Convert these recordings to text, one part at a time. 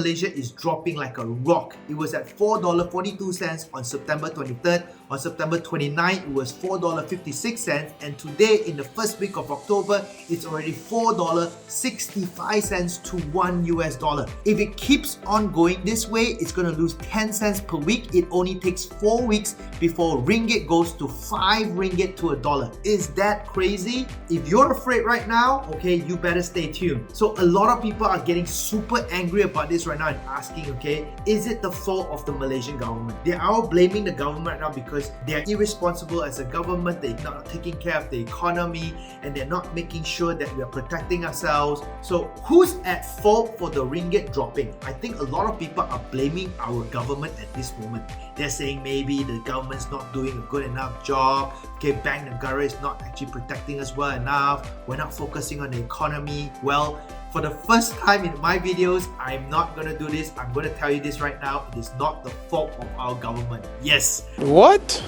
Malaysia is dropping like a rock. It was at $4.42 on September 23rd. On September 29th, it was $4.56, and today in the first week of October, it's already $4.65 to $1. If it keeps on going this way, it's going to lose 10 cents per week. It only takes 4 weeks before ringgit goes to 5 ringgit to $1. Is that crazy? If you're afraid right now, okay, you better stay tuned. So a lot of people are getting super angry about this right now and asking, okay, is it the fault of the Malaysian government? They are blaming the government right now because they're irresponsible as a government. They're not taking care of the economy and they're not making sure that we are protecting ourselves. So who's at fault for the ringgit dropping? I think a lot of people are blaming our government at this moment. They're saying maybe the government's not doing a good enough job. Okay, Bank Negara is not actually protecting us well enough. We're not focusing on the economy. Well, for the first time in my videos, I'm not going to do this. I'm going to tell you this right now. It is not the fault of our government. Yes. What?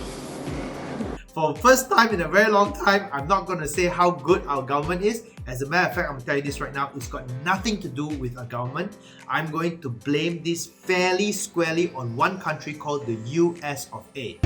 For the first time in a very long time, I'm not going to say how good our government is. As a matter of fact, I'm going to tell you this right now. It's got nothing to do with our government. I'm going to blame this fairly squarely on one country called the US of A.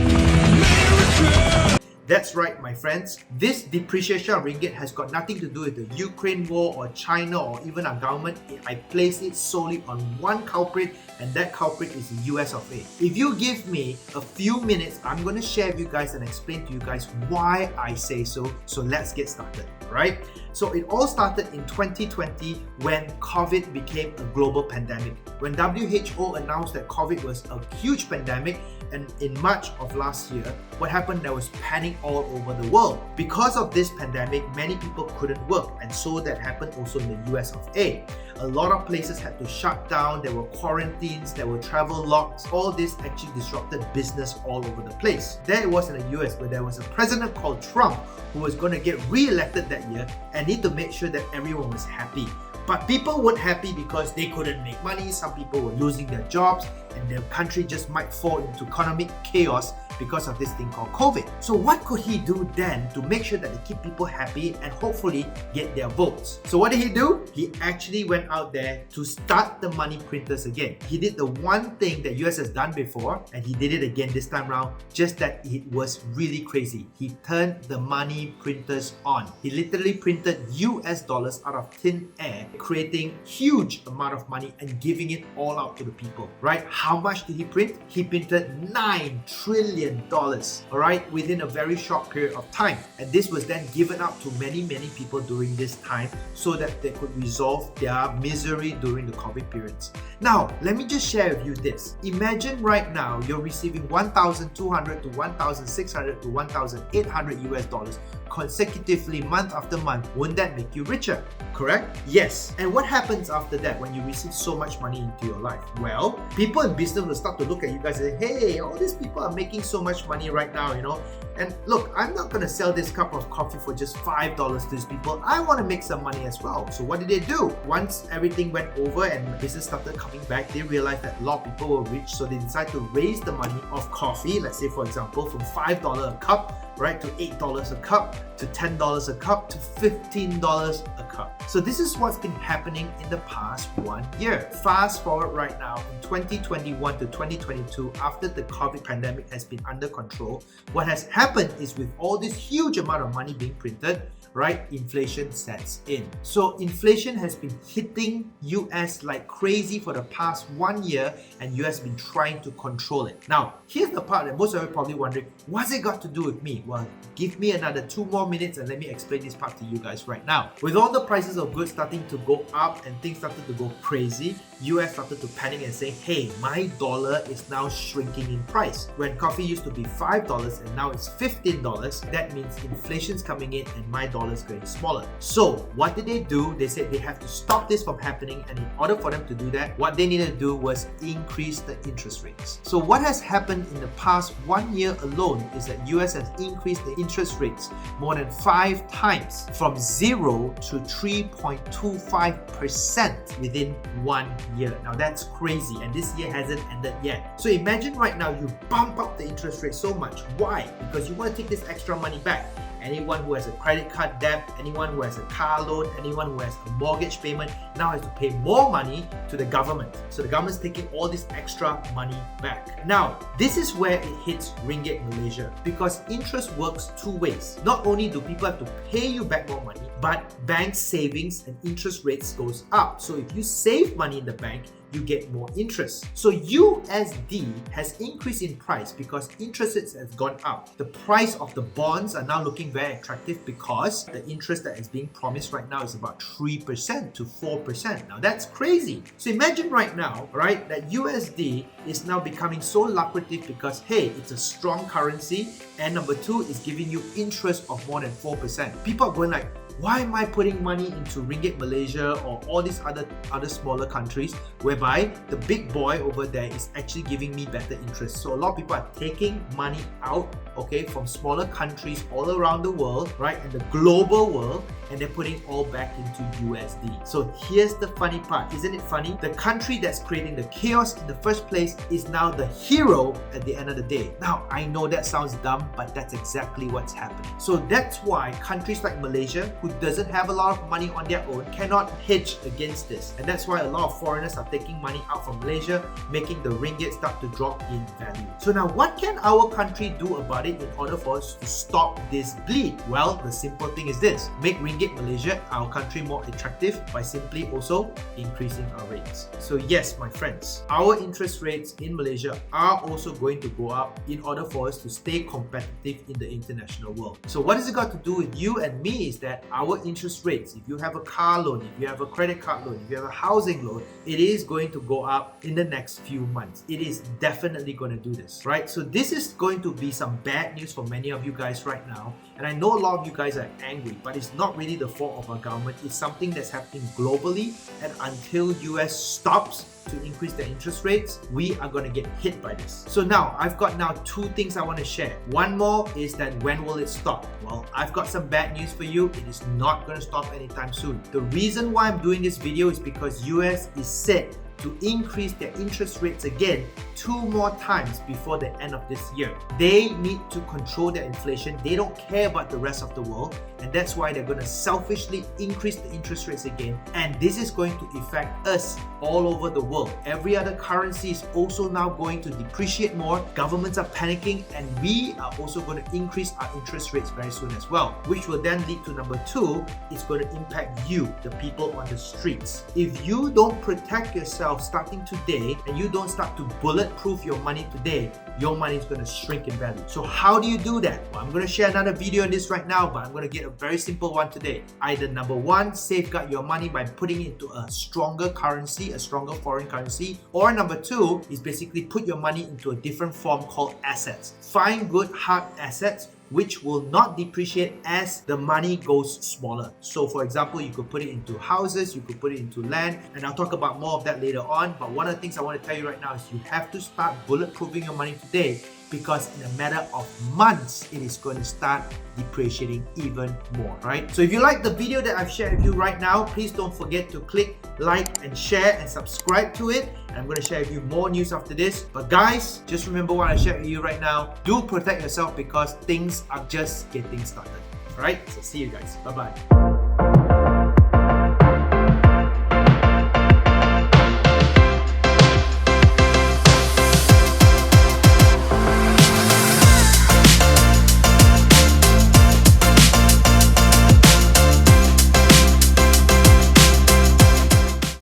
That's right, my friends. This depreciation of ringgit has got nothing to do with the Ukraine war or China or even our government. I place it solely on one culprit, and that culprit is the US of A. If you give me a few minutes, I'm going to share with you guys and explain to you guys why I say so. So let's get started, right? So it all started in 2020 when COVID became a global pandemic. When WHO announced that COVID was a huge pandemic, and in March of last year, what happened? There was panic all over the world. Because of this pandemic, many people couldn't work, and so that happened also in the US of A. A lot of places had to shut down, there were quarantines, there were travel locks. All this actually disrupted business all over the place. There it was in the US where there was a president called Trump who was going to get re-elected that year and need to make sure that everyone was happy. But people weren't happy because they couldn't make money, some people were losing their jobs, and the country just might fall into economic chaos because of this thing called COVID. So what could he do then to make sure that they keep people happy and hopefully get their votes? So what did he do? He actually went out there to start the money printers again. He did the one thing that US has done before, and he did it again this time around, just that it was really crazy. He turned the money printers on. He literally printed US dollars out of thin air, creating huge amount of money and giving it all out to the people, right? How much did he print? He printed $9 trillion, all right, within a very short period of time. And this was then given out to many people during this time so that they could resolve their misery during the COVID periods. Now, let me just share with you this. Imagine right now you're receiving $1,200 to $1,600 to $1,800 US dollars consecutively month after month. Wouldn't that make you richer? Correct? Yes. And what happens after that when you receive so much money into your life? Well, people in business will start to look at you guys and say, hey, all these people are making so much money right now, you know. And look, I'm not going to sell this cup of coffee for just $5 to these people. I want to make some money as well. So what did they do? Once everything went over and business started coming back, they realized that a lot of people were rich. So they decided to raise the money of coffee, let's say for example, from $5 a cup, right, to $8 a cup, to $10 a cup, to $15 a cup. So this is what's been happening in the past 1 year. Fast forward right now in 2021 to 2022, after the COVID pandemic has been under control, what has happened is with all this huge amount of money being printed, right, inflation sets in. So inflation has been hitting US like crazy for the past 1 year, and US has been trying to control it. Now, here's the part that most of you are probably wondering, what's it got to do with me? Well, give me another 2 more minutes and let me explain this part to you guys right now. With all the prices of goods starting to go up and things started to go crazy, US started to panic and say, hey, my dollar is now shrinking in price. When coffee used to be $5 and now it's $15, that means inflation's coming in and my dollar is getting smaller. So what did they do? They said they have to stop this from happening, and in order for them to do that, what they needed to do was increase the interest rates. So what has happened in the past 1 year alone is that US has increased the interest rates more than 5 times, from 0 to 3.25% within 1 year. Now that's crazy, and this year hasn't ended yet. So imagine right now you bump up the interest rate so much. Why? Because you want to take this extra money back. anyone who has a credit card debt, anyone who has a car loan, anyone who has a mortgage payment now has to pay more money to the government. So the government's taking all this extra money back. Now, this is where it hits Ringgit Malaysia, because interest works two ways. Not only do people have to pay you back more money, but bank savings and interest rates goes up. So if you save money in the bank, you get more interest. So USD has increased in price because interest rates have gone up. The price of the bonds are now looking very attractive because the interest that is being promised right now is about 3% to 4%. Now that's crazy. So imagine right now, right, that USD is now becoming so lucrative because, hey, it's a strong currency, and number two, is giving you interest of more than 4%. People are going like, why am I putting money into Ringgit Malaysia or all these other smaller countries whereby the big boy over there is actually giving me better interest? So a lot of people are taking money out, okay, from smaller countries all around the world, right, and the global world, and they're putting all back into USD. So here's the funny part. Isn't it funny? The country that's creating the chaos in the first place is now the hero at the end of the day. Now, I know that sounds dumb, but that's exactly what's happening. So that's why countries like Malaysia, who doesn't have a lot of money on their own, cannot hedge against this. And that's why a lot of foreigners are taking money out from Malaysia, making the ringgit start to drop in value. So now what can our country do about it in order for us to stop this bleed? Well, the simple thing is this: make Ringgit Malaysia, our country, more attractive by simply also increasing our rates. So yes, my friends, our interest rates in Malaysia are also going to go up in order for us to stay competitive in the international world. So what has it got to do with you and me is that our interest rates, if you have a car loan, if you have a credit card loan, if you have a housing loan, it is going to go up in the next few months. It is definitely going to do this, right? So this is going to be some bad news for many of you guys right now. And I know a lot of you guys are angry, but it's not really the fault of our government. It's something that's happening globally, and until US stops to increase their interest rates, we are going to get hit by this. So now, I've got two things I want to share. One more is that when will it stop? Well, I've got some bad news for you. It is not going to stop anytime soon. The reason why I'm doing this video is because US is set to increase their interest rates again 2 more times before the end of this year. They need to control their inflation. They don't care about the rest of the world, and that's why they're going to selfishly increase the interest rates again. And this is going to affect us all over the world. Every other currency is also now going to depreciate more. Governments are panicking, and we are also going to increase our interest rates very soon as well, which will then lead to number 2, it's going to impact you, the people on the streets. If you don't protect yourself starting today, and you don't start to bulletproof your money today, your money is going to shrink in value. So how do you do that? Well, I'm going to share another video on this right now, but I'm going to get a very simple one today. Either number 1, safeguard your money by putting it into a stronger currency, a stronger foreign currency, or number 2 is basically put your money into a different form called assets. Find good hard assets which will not depreciate as the money goes smaller. So for example, you could put it into houses, you could put it into land, and I'll talk about more of that later on. But one of the things I want to tell you right now is you have to start bulletproofing your money today, because in a matter of months, it is going to start depreciating even more, right? So if you like the video that I've shared with you right now, please don't forget to click like and share and subscribe to it. And I'm going to share with you more news after this. But guys, just remember what I shared with you right now. Do protect yourself because things are just getting started. Alright, so see you guys. Bye-bye.